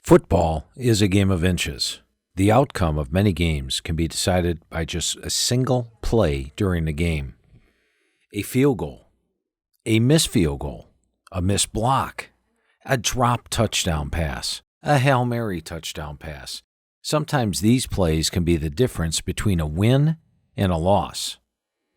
Football is a game of inches. The outcome of many games can be decided by just a single play during the game. A field goal, a missed field goal, a missed block, a drop touchdown pass, a Hail Mary touchdown pass. Sometimes these plays can be the difference between a win and a loss.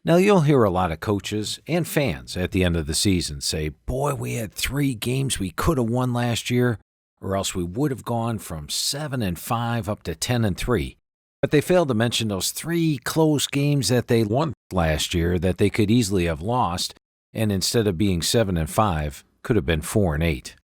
Now, you'll hear a lot of coaches and fans at the end of the season say, "Boy, we had 3 games we could have won last year, or else we would have gone from 7-5 up to 10-3. But they failed to mention those 3 close games that they won last year that they could easily have lost, and instead of being 7-5, could have been 4-8.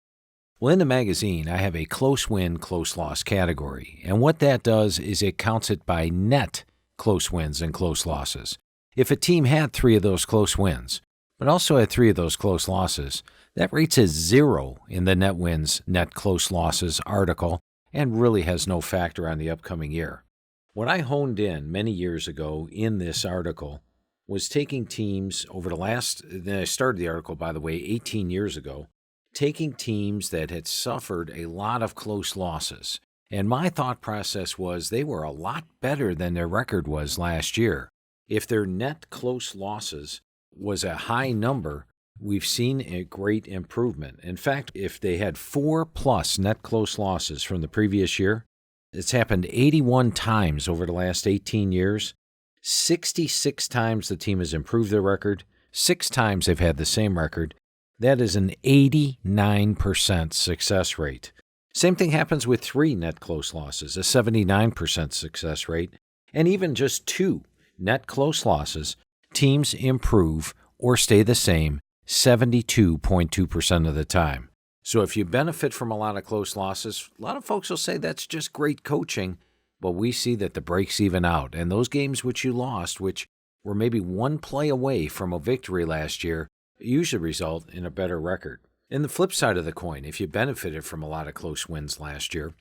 Well, in the magazine, I have a close win, close loss category, and what that does is it counts it by net close wins and close losses. If a team had 3 of those close wins, but also had 3 of those close losses, that rates as 0 in the net wins, net close losses article, and really has no factor on the upcoming year. What I honed in many years ago in this article was taking teams then I started the article, by the way, 18 years ago, taking teams that had suffered a lot of close losses. And my thought process was they were a lot better than their record was last year. If their net close losses was a high number, we've seen a great improvement. In fact, if they had 4+ net close losses from the previous year, it's happened 81 times over the last 18 years. 66 times the team has improved their record. 6 times they've had the same record. That is an 89% success rate. Same thing happens with 3 net close losses, a 79% success rate. And even just 2 net close losses, teams improve or stay the same 72.2% of the time. So if you benefit from a lot of close losses, a lot of folks will say that's just great coaching, but we see that the breaks even out. And those games which you lost, which were maybe 1 play away from a victory last year, usually result in a better record. And the flip side of the coin, if you benefited from a lot of close wins last year,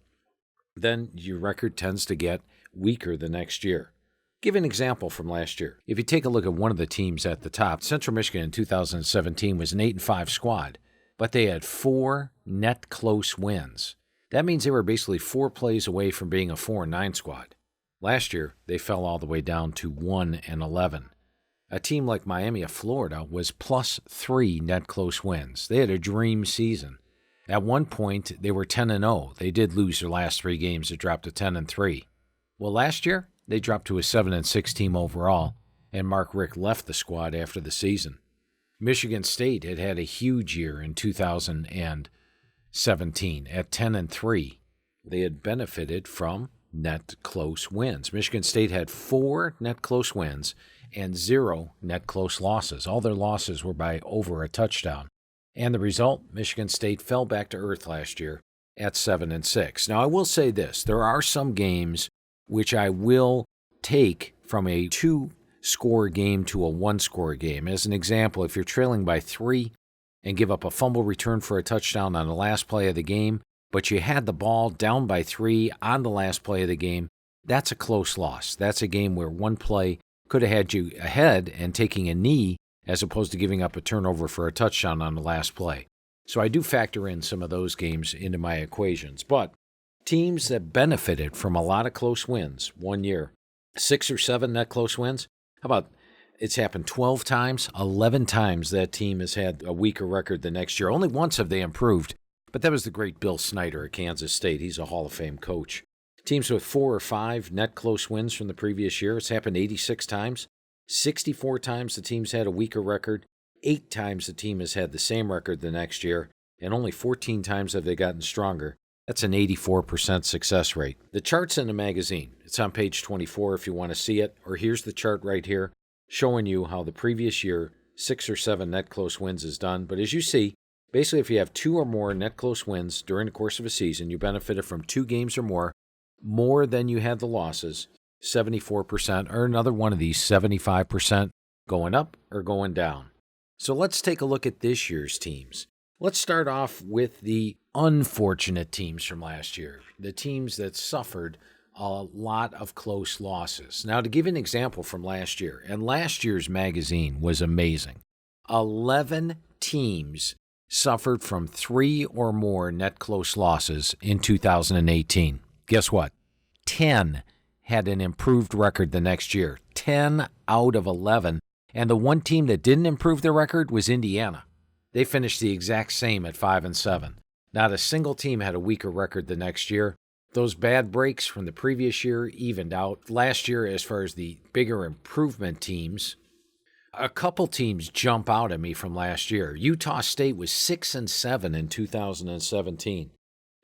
then your record tends to get weaker the next year. Give an example from last year. If you take a look at one of the teams at the top, Central Michigan in 2017 was an 8-5 squad, but they had 4 net close wins. That means they were basically 4 plays away from being a 4-9 squad. Last year, they fell all the way down to 1-11. A team like Miami of Florida was +3 net close wins. They had a dream season. At one point, they were 10-0. They did lose their last 3 games. It dropped to 10-3. Well, last year, they dropped to a 7-6 team overall, and Mark Richt left the squad after the season. Michigan State had had a huge year in 2017 at 10-3. They had benefited from net close wins. Michigan State had 4 net close wins and 0 net close losses. All their losses were by over a touchdown. And the result, Michigan State fell back to earth last year at 7-6. Now, I will say this. There are some games which I will take from a 2-score game to a 1-score game. As an example, if you're trailing by 3 and give up a fumble return for a touchdown on the last play of the game, but you had the ball down by 3 on the last play of the game, that's a close loss. That's a game where 1 play could have had you ahead and taking a knee as opposed to giving up a turnover for a touchdown on the last play. So I do factor in some of those games into my equations. But teams that benefited from a lot of close wins one year, 6 or 7 net close wins, how about it's happened 12 times? 11 times that team has had a weaker record the next year. Only once have they improved, but that was the great Bill Snyder at Kansas State. He's a Hall of Fame coach. Teams with 4 or 5 net close wins from the previous year, it's happened 86 times. 64 times the team's had a weaker record. 8 times the team has had the same record the next year, and only 14 times have they gotten stronger. That's an 84% success rate. The chart's in the magazine. It's on page 24 if you want to see it, or here's the chart right here showing you how the previous year 6 or 7 net close wins is done. But as you see, basically if you have 2 or more net close wins during the course of a season, you benefited from 2 games or more than you had the losses, 74%, or another one of these, 75%, going up or going down. So let's take a look at this year's teams. Let's start off with the unfortunate teams from last year, the teams that suffered a lot of close losses. Now, to give an example from last year, and last year's magazine was amazing. 11 teams suffered from 3 or more net close losses in 2018. Guess what? 10 had an improved record the next year. 10 out of 11. And the one team that didn't improve their record was Indiana. They finished the exact same at 5-7. Not a single team had a weaker record the next year. Those bad breaks from the previous year evened out. Last year, as far as the bigger improvement teams, a couple teams jump out at me from last year. Utah State was 6-7 in 2017.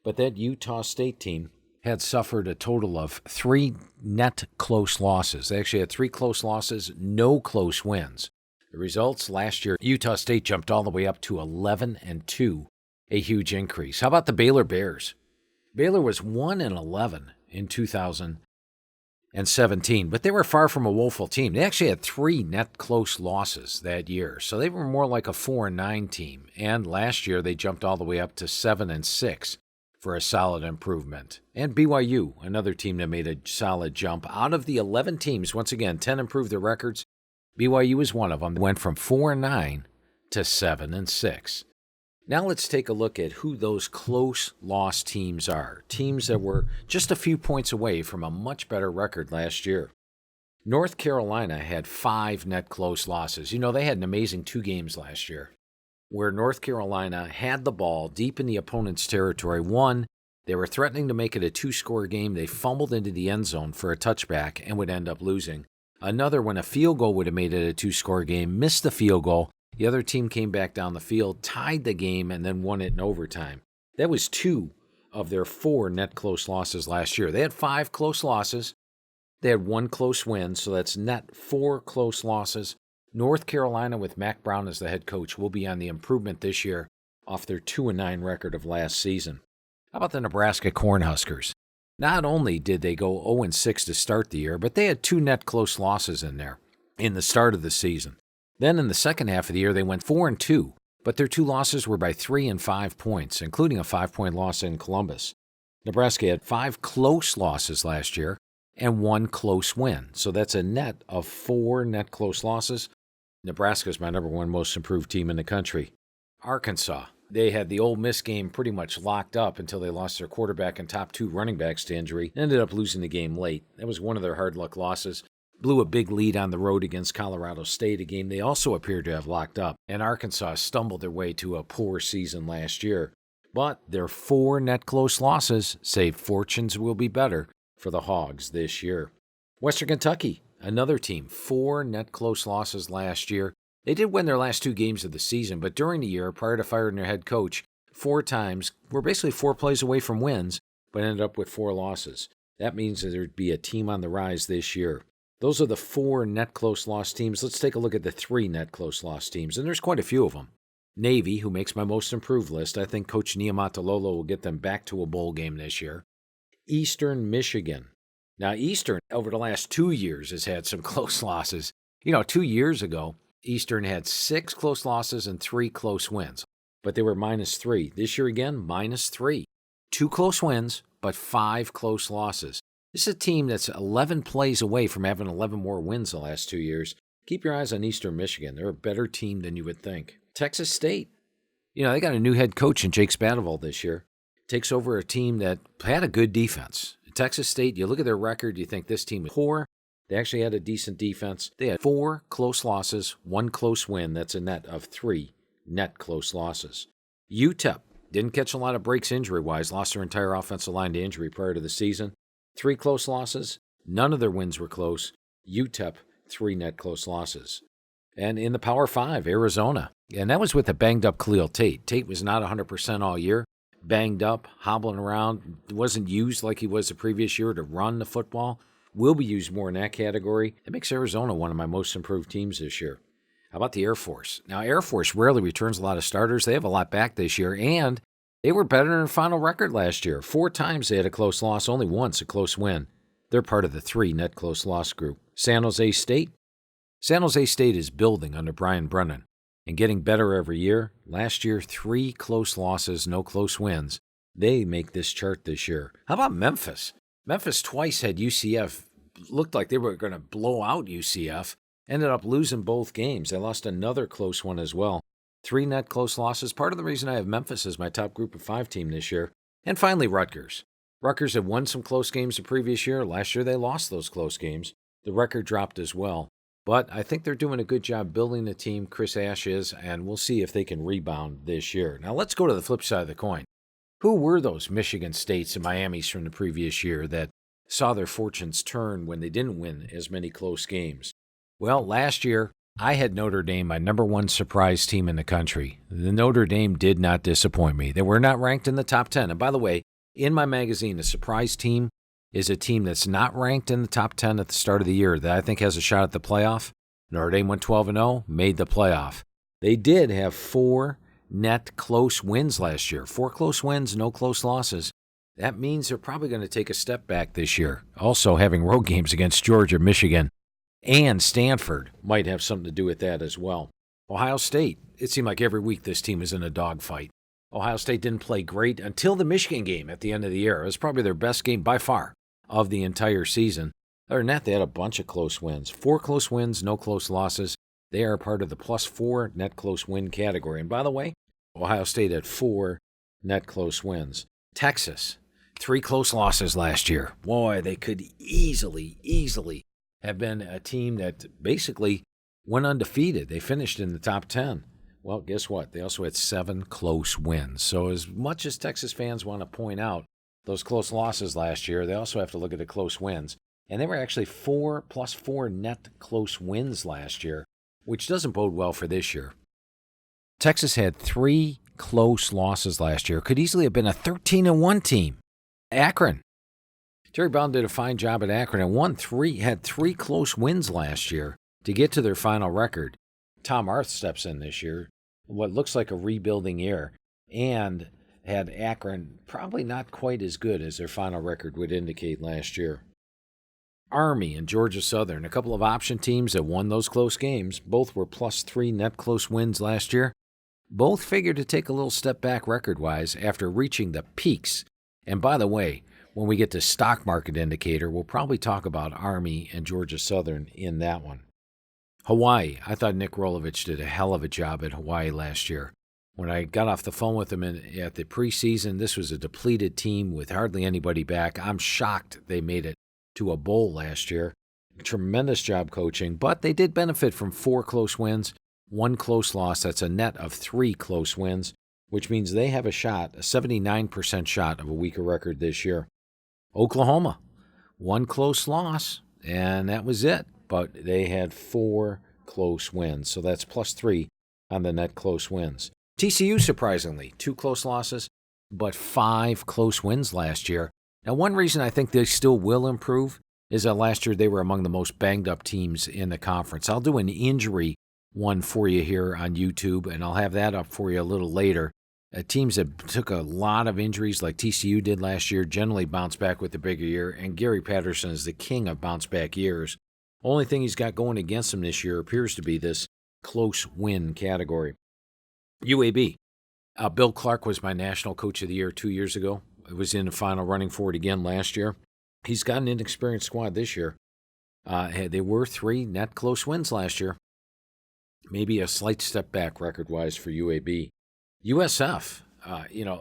But that Utah State team had suffered a total of 3 net close losses. They actually had 3 close losses, no close wins. The results last year, Utah State jumped all the way up to 11-2, a huge increase. How about the Baylor Bears? Baylor was 1-11 in 2017, but they were far from a woeful team. They actually had 3 net close losses that year, so they were more like a 4-9 team. And last year, they jumped all the way up to 7-6 for a solid improvement. And BYU, another team that made a solid jump. Out of the 11 teams, once again, 10 improved their records. BYU was one of them. They went from 4-9 to 7-6. Now let's take a look at who those close loss teams are. Teams that were just a few points away from a much better record last year. North Carolina had 5 net close losses. You know, they had an amazing 2 games last year where North Carolina had the ball deep in the opponent's territory. One, they were threatening to make it a 2-score game. They fumbled into the end zone for a touchback and would end up losing. Another, when a field goal would have made it a 2-score game, missed the field goal. The other team came back down the field, tied the game, and then won it in overtime. That was 2 of their 4 net close losses last year. They had 5 close losses. They had 1 close win, so that's net 4 close losses. North Carolina, with Mack Brown as the head coach, will be on the improvement this year off their 2-9 record of last season. How about the Nebraska Cornhuskers? Not only did they go 0-6 to start the year, but they had 2 net close losses in there in the start of the season. Then in the second half of the year, they went 4-2, but their 2 losses were by 3 and 5 points, including a 5-point loss in Columbus. Nebraska had 5 close losses last year and 1 close win, so that's a net of 4 net close losses. Nebraska is my number 1 most improved team in the country. Arkansas, they had the Ole Miss game pretty much locked up until they lost their quarterback and top 2 running backs to injury. Ended up losing the game late. That was one of their hard luck losses. Blew a big lead on the road against Colorado State, a game they also appeared to have locked up. And Arkansas stumbled their way to a poor season last year. But their 4 net close losses say fortunes will be better for the Hogs this year. Western Kentucky, another team, 4 net close losses last year. They did win their last 2 games of the season, but during the year, prior to firing their head coach, 4 times were basically 4 plays away from wins, but ended up with 4 losses. That means that there'd be a team on the rise this year. Those are the 4 net close loss teams. Let's take a look at the 3 net close loss teams, and there's quite a few of them. Navy, who makes my most improved list. I think Coach Niumatalolo will get them back to a bowl game this year. Eastern Michigan. Now, Eastern, over the last 2 years, has had some close losses. 2 years ago, Eastern had 6 close losses and 3 close wins, but they were -3. This year again, -3. 2 close wins, but 5 close losses. This is a team that's 11 plays away from having 11 more wins the last 2 years. Keep your eyes on Eastern Michigan. They're a better team than you would think. Texas State. They got a new head coach in Jake Spadavall this year. Takes over a team that had a good defense. Texas State, you look at their record, you think this team is poor. They actually had a decent defense. They had 4 close losses, 1 close win. That's a net of 3 net close losses. UTEP didn't catch a lot of breaks injury-wise. Lost their entire offensive line to injury prior to the season. 3 close losses. None of their wins were close. UTEP, 3 net close losses. And in the Power 5, Arizona. And that was with a banged-up Khalil Tate. Tate was not 100% all year. Banged up, hobbling around. Wasn't used like he was the previous year to run the football. Will be used more in that category. That makes Arizona one of my most improved teams this year. How about the Air Force? Now, Air Force rarely returns a lot of starters. They have a lot back this year, and they were better than their final record last year. 4 times they had a close loss, only once a close win. They're part of the 3 net close loss group. San Jose State? San Jose State is building under Brian Brennan and getting better every year. Last year, 3 close losses, no close wins. They make this chart this year. How about Memphis? Memphis twice had UCF. Looked like they were going to blow out UCF. Ended up losing both games. They lost another close one as well. 3 net close losses. Part of the reason I have Memphis as my top group of 5 team this year. And finally, Rutgers. Rutgers had won some close games the previous year. Last year, they lost those close games. The record dropped as well. But I think they're doing a good job building the team. Chris Ash is, and we'll see if they can rebound this year. Now, let's go to the flip side of the coin. Who were those Michigan States and Miamis from the previous year that saw their fortunes turn when they didn't win as many close games? Well, last year, I had Notre Dame, my number 1 surprise team in the country. The Notre Dame did not disappoint me. They were not ranked in the top 10. And by the way, in my magazine, a surprise team is a team that's not ranked in the top 10 at the start of the year that I think has a shot at the playoff. Notre Dame went 12-0, made the playoff. They did have 4 net close wins last year. 4 close wins, no close losses. That means they're probably going to take a step back this year. Also, having road games against Georgia, Michigan, and Stanford might have something to do with that as well. Ohio State, it seemed like every week this team is in a dogfight. Ohio State didn't play great until the Michigan game at the end of the year. It was probably their best game by far of the entire season. Other than that, they had a bunch of close wins. 4 close wins, no close losses. They are part of the +4 net close win category. And by the way, Ohio State had 4 net close wins. Texas, 3 close losses last year. Boy, they could easily have been a team that basically went undefeated. They finished in the top 10. Well, guess what? They also had 7 close wins. So as much as Texas fans want to point out those close losses last year, they also have to look at the close wins. And they were actually 4 + 4 net close wins last year, which doesn't bode well for this year. Texas had 3 close losses last year. Could easily have been a 13-1 team. Akron. Jerry Bowden did a fine job at Akron and had 3 close wins last year to get to their final record. Tom Arth steps in this year, what looks like a rebuilding year, and had Akron probably not quite as good as their final record would indicate last year. Army and Georgia Southern, a couple of option teams that won those close games. Both were +3 net close wins last year. Both figured to take a little step back record-wise after reaching the peaks. And by the way, when we get to stock market indicator, we'll probably talk about Army and Georgia Southern in that one. Hawaii, I thought Nick Rolovich did a hell of a job at Hawaii last year. When I got off the phone with him at the preseason, this was a depleted team with hardly anybody back. I'm shocked they made it to a bowl last year. Tremendous job coaching, but they did benefit from 4 close wins, 1 close loss. That's a net of 3 close wins, which means they have a 79% shot of a weaker record this year. Oklahoma, 1 close loss, and that was it. But they had 4 close wins, so that's +3 on the net close wins. TCU, surprisingly, 2 close losses, but 5 close wins last year. Now, one reason I think they still will improve is that last year they were among the most banged-up teams in the conference. I'll do an injury one for you here on YouTube, and I'll have that up for you a little later. Teams that took a lot of injuries like TCU did last year generally bounce back with the bigger year, and Gary Patterson is the king of bounce-back years. Only thing he's got going against him this year appears to be this close win category. UAB. Bill Clark was my National Coach of the Year 2 years ago. I was in the final running for it again last year. He's got an inexperienced squad this year. They were 3 net close wins last year. Maybe a slight step back record-wise for UAB. USF,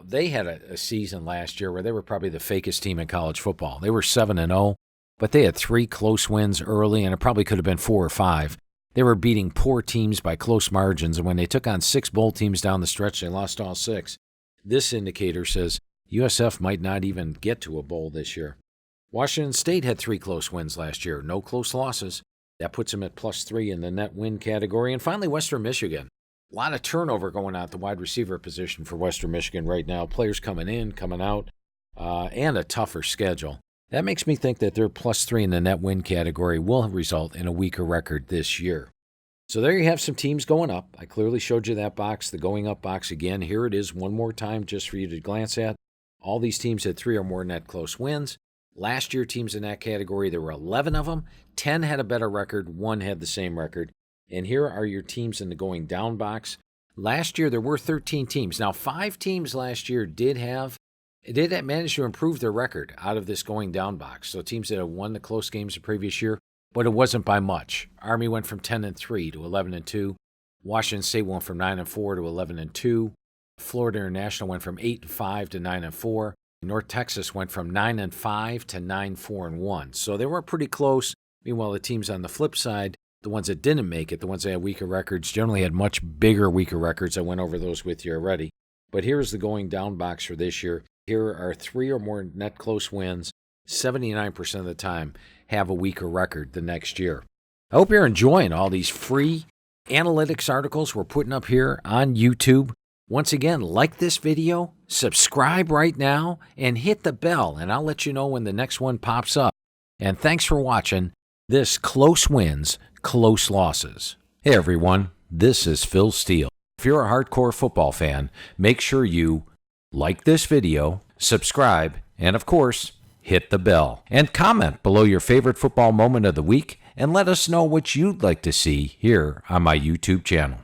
they had a season last year where they were probably the fakest team in college football. They were 7-0. But they had 3 close wins early, and it probably could have been 4 or 5. They were beating poor teams by close margins, and when they took on 6 bowl teams down the stretch, they lost all 6. This indicator says USF might not even get to a bowl this year. Washington State had 3 close wins last year, no close losses. That puts them at +3 in the net win category. And finally, Western Michigan. A lot of turnover going on at the wide receiver position for Western Michigan right now. Players coming in, coming out, and a tougher schedule. That makes me think that their +3 in the net win category will result in a weaker record this year. So there you have some teams going up. I clearly showed you that box, the going up box again. Here it is one more time just for you to glance at. All these teams had 3 or more net close wins. Last year, teams in that category, there were 11 of them. 10 had a better record. 1 had the same record. And here are your teams in the going down box. Last year, there were 13 teams. Now, 5 teams last year did manage to improve their record out of this going down box. So teams that had won the close games the previous year, but it wasn't by much. Army went from 10-3 to 11-2. Washington State went from 9-4 to 11-2. Florida International went from 8-5 to 9-4. North Texas went from 9-5 to 9-4-1. So they were pretty close. Meanwhile, the teams on the flip side, the ones that didn't make it, the ones that had weaker records, generally had much bigger, weaker records. I went over those with you already. But here's the going down box for this year. Here are 3 or more net close wins. 79% of the time have a weaker record the next year. I hope you're enjoying all these free analytics articles we're putting up here on YouTube. Once again, like this video, subscribe right now, and hit the bell, and I'll let you know when the next one pops up. And thanks for watching this Close Wins, Close Losses. Hey everyone, this is Phil Steele. If you're a hardcore football fan, make sure you like this video, subscribe, and of course, hit the bell. And comment below your favorite football moment of the week, and let us know what you'd like to see here on my YouTube channel.